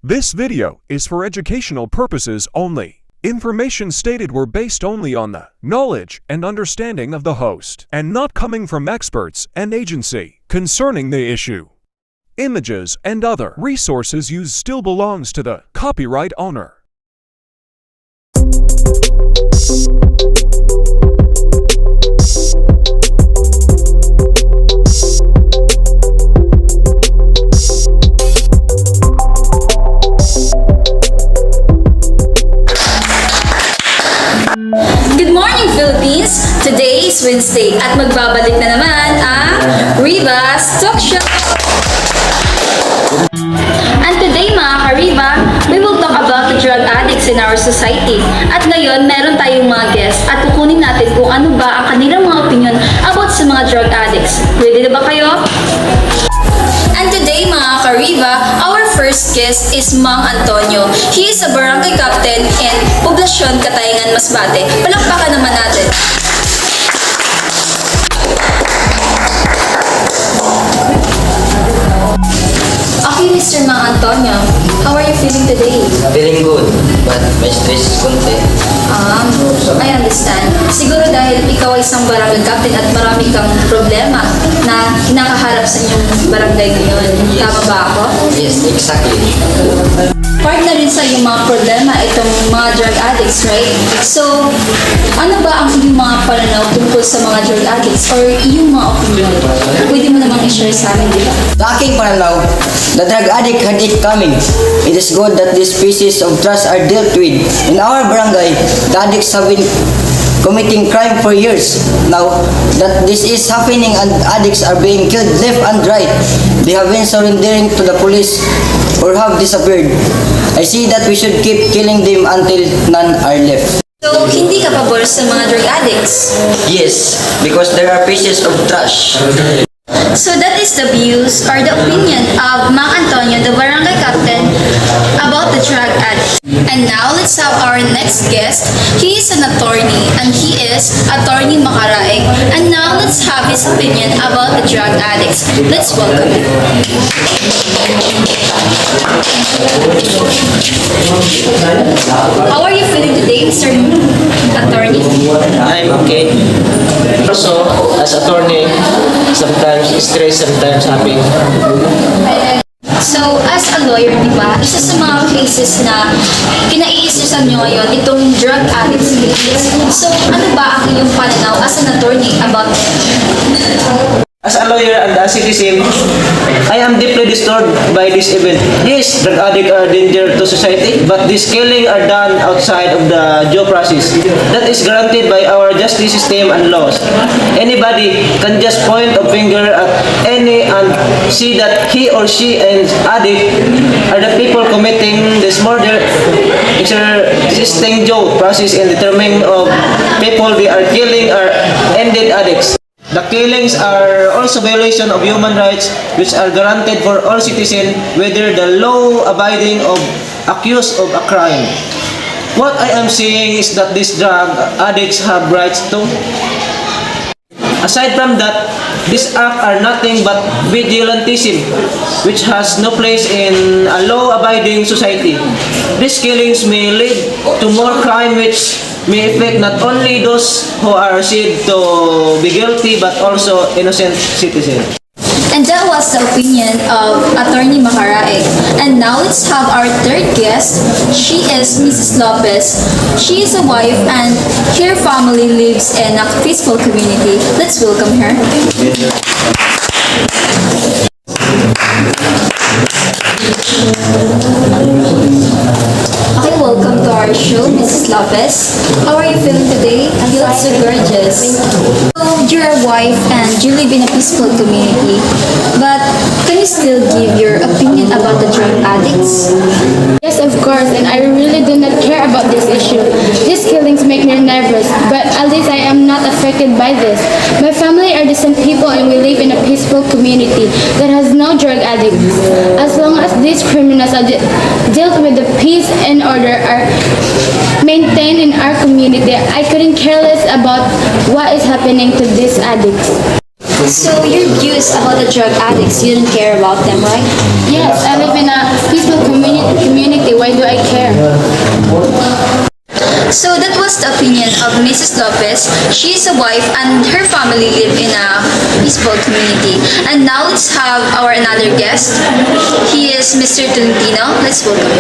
This video is for educational purposes only. Information stated were based only on the knowledge and understanding of the host, and not coming from experts and agency concerning the issue. Images and other resources used still belongs to the copyright owner. Good morning, Philippines! Today is Wednesday at magbabalik na naman ang Riva's Talk Show! And today mga ka-Riva, we will talk about the drug addicts in our society. At ngayon, meron tayong mga guests at kukunin natin kung ano ba ang kanilang mga opinion about sa mga drug addicts. Ready na ba kayo? And today mga ka-Riva, our first guest is Mang Antonio. He is a barangay captain in Poblasyon, Katayngan, Masbate. Palakpakan naman natin. Okay, Mr. Mang Antonio, how are you feeling today? Feeling good, but my stress is konti. I understand. Siguro dahil ikaw ay isang barangay captain at marami kang problema na kinakaharap sa inyong barangay ngayon. Tama ba ako? Yes, exactly. Part na rin sa iyong mga problema itong mga drug addicts, right? So, ano ba ang iyong mga pananaw tungkol sa mga drug addicts or iyong mga opinion? Pwede mo namang i-share sa amin, di ba? Sa aking pananaw, the drug addict had it coming. It is good that these species of trash are dealt with. In our barangay, the addicts have been committing crime for years now that this is happening and addicts are being killed left and right. They have been surrendering to the police or have disappeared. I see that we should keep killing them until none are left. So, hindi ka pabor sa mga drug addicts? Yes, because there are pieces of trash. So that is the views or the opinion of Mang Antonio, the barangay captain, about the drug addicts. And now let's have our next guest. He is an attorney and he is Attorney Makaraig. And now let's have his opinion about the drug addicts. Let's welcome him. How are you feeling today, Mr. Attorney? I'm okay. Also, as attorney, sometimes stressed, sometimes happy. So, as a lawyer, di ba, isa sa mga cases na kinaiisisan nyo ngayon, itong drug addicts cases. So, ano ba ang iyong pananaw as an attorney about it? As a lawyer and a citizen, I am deeply disturbed by this event. Yes, drug addicts are a danger to society, but this killing are done outside of the due process. That is guaranteed by our justice system and laws. Anybody can just point a finger at any and see that he or she and addict are the people committing this murder. Existing due process in determining of people they are killing are ended addicts. The killings are also violation of human rights which are granted for all citizens whether the law-abiding of accused of a crime. What I am saying is that these drug addicts have rights too. Aside from that, these acts are nothing but vigilantism which has no place in a law-abiding society. These killings may lead to more crime which may affect not only those who are said to be guilty but also innocent citizens. And that was the opinion of Attorney Makaraig. And now let's have our third guest. She is Mrs. Lopez. She is a wife and her family lives in a peaceful community. Let's welcome her. Okay, welcome to our show, Mrs. Lopez. How are you feeling today? You look so gorgeous. So, you're a wife and you live in a peaceful community. But can you still give your opinion about the drug addicts? Yes, of course, and I really do not care about this issue. These killings make me nervous, but at least I am not affected by this. My family are decent people and we live in a peaceful community that has no drug addicts. As long as these criminals are dealt with the peace and order are maintained in our community, I couldn't care less about what is happening to these addicts. So your views about the drug addicts, you don't care about them, right? Yes, I live in a peaceful community community, why do I care? So that was the opinion of Mrs. Lopez. She is a wife and her family live in a peaceful community. And now let's have our another guest. He is Mr. Tolentino. Let's welcome.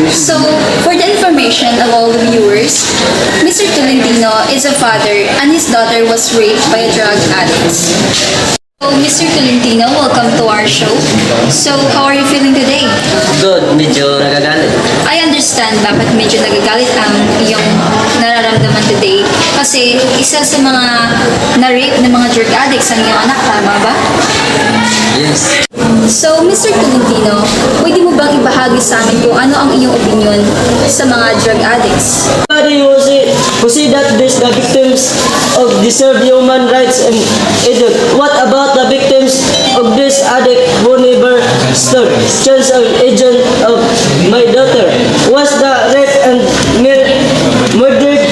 So, for the information of all the viewers, Mr. Tolentino is a father and his daughter was raped by a drug addict. So, Mr. Tolentino, welcome to our show. So, how are you feeling today? Good, medyo nagagalit. I understand bakit medyo nagagalit ang iyong nararamdaman today. Kasi isa sa mga na-rape ng mga drug addicts ang iyong anak, tama ba? Yes. So, Mr. Tolentino, pwede mo bang ibahagi sa amin kung ano ang iyong opinion sa mga drug addicts? Everybody who see that these the victims of deserve human rights and adult. What about the victims of this addict who never stood chance of agent of my daughter? Was the rape and murdered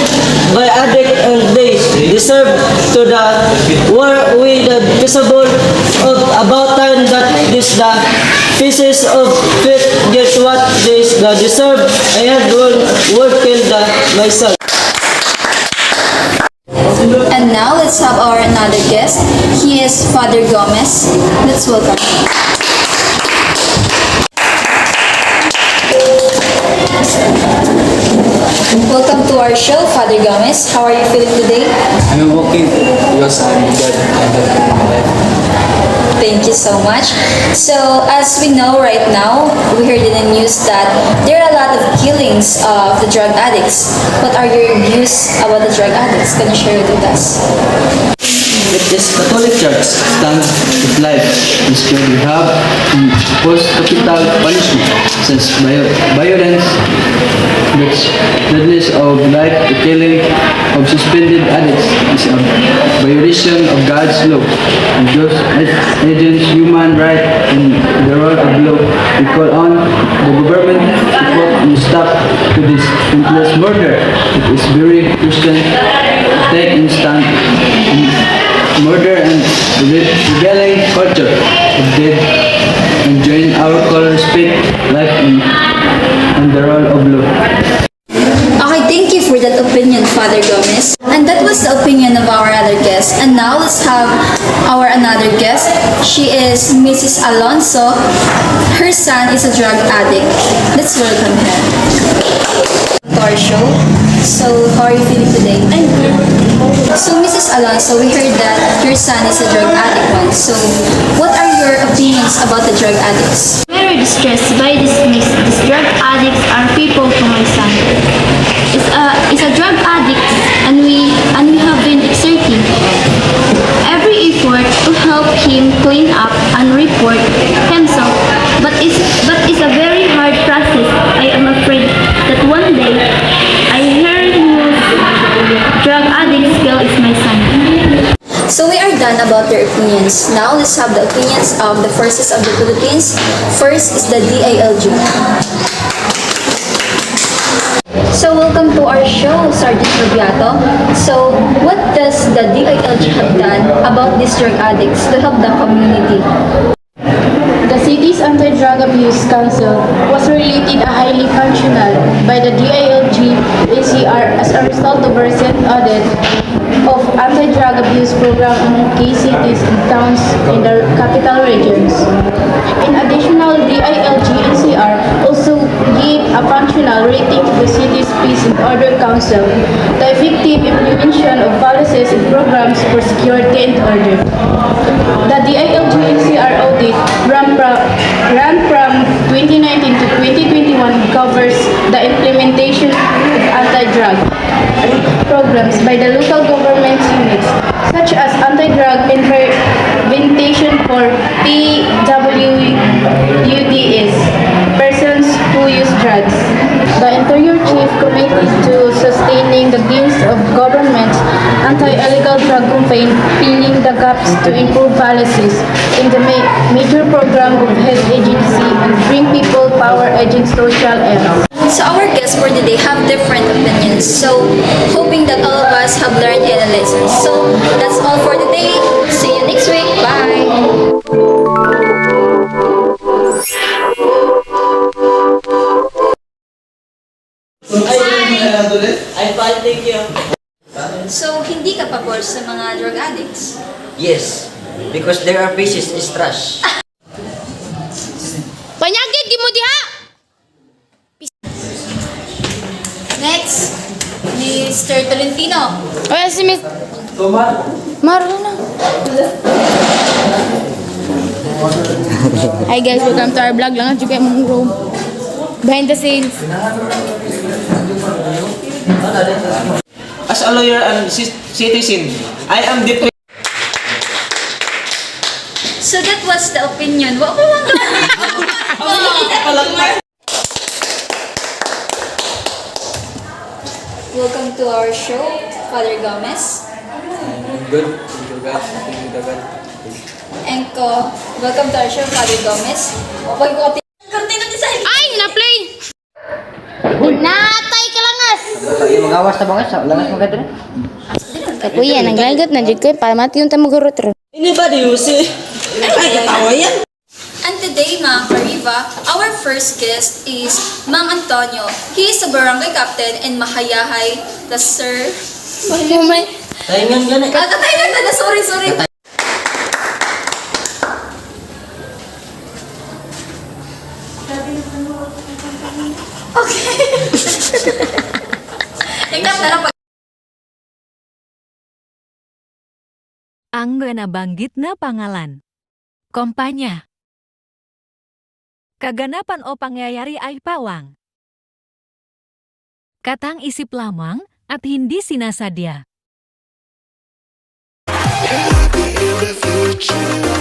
by addict and they deserve to the war we the visible of about time that this the pieces of faith get what this the deserve. I had would kill the myself. And now, let's have our another guest. He is Father Gomez. Let's welcome him. Welcome to our show, Father Gomez. How are you feeling today? I'm working because I'm God in my life. Thank you so much. So, as we know right now, we heard in the news that there are a lot of killings of the drug addicts. What are your views about the drug addicts? Can you share it with us? If this Catholic Church stands with life, instead we have post-capital punishment, since violence, deadness of life, the killing of suspended addicts is a violation of God's law, and those agents human right in the role of law. We call on the government to put a stop to this senseless murder. It is very Christian to take instant murder and regaling culture of death and join our call respect life in the role of law. Okay, thank you for that opinion, Father Gomez. And that was the opinion of our other guest. And now let's have our another guest. She is Mrs. Alonso. Her son is a drug addict. Let's welcome her to our show. So, how are you feeling today? I'm good. So, Mrs. Alonso, we heard that your son is a drug addict once. So, what are your opinions about the drug addicts? Very distressed by this news. These drug addicts are people to my son. Is a drug addict, and we have been exerting every effort to help him clean up and report himself. But it's a very hard process. I am afraid that one day I hear news drug addicts kill is my son. So we are done about their opinions. Now let's have the opinions of the forces of the Philippines. First is the DILG. So welcome to our show, Sergeant Rubiato. So what does the DILG have done about these drug addicts to help the community? The city's Anti-Drug Abuse Council was related a highly functional by the DILG ACR as a result of a recent audit of anti-drug abuse program in key cities and towns in the capital regions. In addition, DILG NCR also gave a functional rating to the city's Peace and Order Council, the effective implementation of policies and programs for security and order. The DILG NCR audit ran from 2019 to 2021 covers the implementation of anti-drug programs by the local government units, such as anti-drug intervention for PWUDs, persons who use drugs. The Interior Chief committed to sustaining the gains of government's anti-illegal drug campaign, filling the gaps to improve policies in the major program of health agency and bring people power agent social aims. So our guests for today have different opinions. So hoping that all of us have learned any lessons. So that's all for today. See you next week. Bye. I'm fine, thank you. So, hindi ka pabor sa mga drug addicts? Yes, because there are pieces is trash. Panyagid, di mo diha! Next, Mr. Tolentino. O yan si Miss... Maro na. Hi guys, welcome to our vlog lang. Juga mong room. Behind the scenes. As a lawyer and citizen, I am deeply So that was the opinion. Wa ko lang Welcome to our show, Father Gomez. Good. Thank you, God. Thank you, God. Enko, welcome to our show, Father Gomez. Wag ko Kurtina design. Ay, na-play! Natay ka langas! Yung mga awas na mga sa langas mga kadre. Kuya, nanglagot na dyan ko. Para mati yung tamagurot ro. Ini ba di usi? Ay, katawa yan. And today, mga Riva, our first guest is Mang Antonio. He is a barangay captain in Mahayahay, the sir. Oh my... Taingan gani. Tatay na, sorry. Okay. Tingnan na lang. Ang nabanggit na pangalan. Kompanya. Kaganapan o pangyayari ay pawang. Katang isip lamang at hindi sinasadya. In the future.